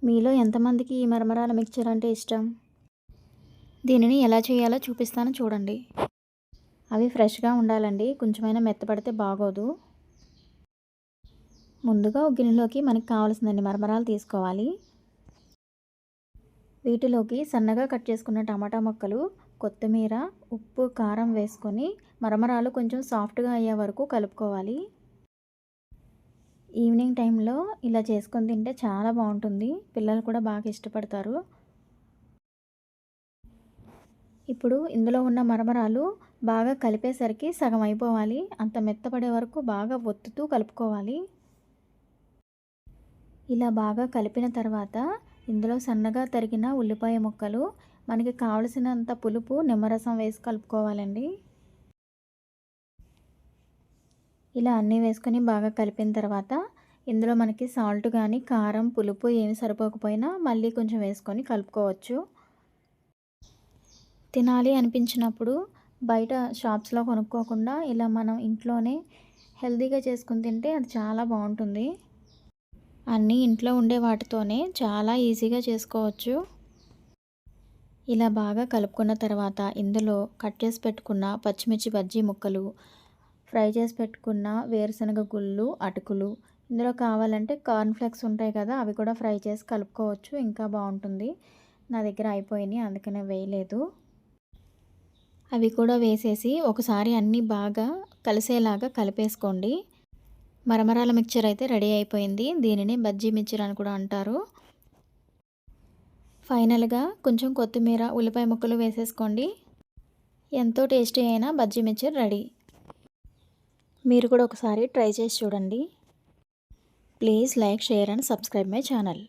మీలో ఎంతమందికి ఈ మరమరాల మిక్చర్ అంటే ఇష్టం? దీనిని ఎలా చేయాలో చూపిస్తాను చూడండి. అవి ఫ్రెష్‌గా ఉండాలండి. కొంచెమైనా మెత్తపడితే బాగోదు. ముందుగా ఒక గిన్నెలోకి మనకు కావాల్సినన్ని మరమరాలు తీసుకోవాలి. వీటిలోకి సన్నగా కట్ చేసుకున్న టమాటా ముక్కలు, కొత్తిమీర, ఉప్పు, కారం వేసుకొని మరమరాలు కొంచెం సాఫ్ట్‌గా అయ్యే వరకు కలుపుకోవాలి. ఈవినింగ్ టైంలో ఇలా చేసుకొని తింటే చాలా బావుంటుంది. పిల్లలు కూడా బాగా ఇష్టపడతారు. ఇప్పుడు ఇందులో ఉన్న మరమరాలు బాగా కలిపేసరికి సగం అయిపోవాలి. అంత మెత్తపడే వరకు బాగా ఒత్తుతూ కలుపుకోవాలి. ఇలా బాగా కలిపిన తర్వాత ఇందులో సన్నగా తరిగిన ఉల్లిపాయ ముక్కలు, మనకి కావలసినంత పులుపు, నిమ్మరసం వేసి కలుపుకోవాలండి. ఇలా అన్నీ వేసుకొని బాగా కలిపిన తర్వాత ఇందులో మనకి సాల్ట్ కానీ, కారం, పులుపు ఏమి సరిపోకపోయినా మళ్ళీ కొంచెం వేసుకొని కలుపుకోవచ్చు. తినాలి అనిపించినప్పుడు బయట షాప్స్‌లో కొనుక్కోకుండా ఇలా మనం ఇంట్లోనే హెల్తీగా చేసుకొని తింటే అది చాలా బావుంటుంది. అన్నీ ఇంట్లో ఉండే వాటితోనే చాలా ఈజీగా చేసుకోవచ్చు. ఇలా బాగా కలుపుకున్న తర్వాత ఇందులో కట్ చేసి పెట్టుకున్న పచ్చిమిర్చి బజ్జీ ముక్కలు, ఫ్రై చేసి పెట్టుకున్న వేరుశనగ గుళ్ళు, అటుకులు, ఇందులో కావాలంటే కార్న్ ఫ్లేక్స్ ఉంటాయి కదా! అవి కూడా ఫ్రై చేసి కలుపుకోవచ్చు. ఇంకా బావుంటుంది. నా దగ్గర అయిపోయినాయి అందుకనే వేయలేదు. అవి కూడా వేసేసి ఒకసారి అన్నీ బాగా కలిసేలాగా కలిపేసుకోండి. మరమరాల మిక్చర్ అయితే రెడీ అయిపోయింది. దీనిని బజ్జీ మిక్చర్ అని కూడా అంటారు. ఫైనల్‌గా కొంచెం కొత్తిమీర, ఉల్లిపాయ ముక్కలు వేసేసుకోండి. ఎంతో టేస్టీ అయిన బజ్జీ మిక్చర్ రెడీ. మీరు కూడా ఒకసారి ట్రై చేసి చూడండి. Please like, share and subscribe my channel.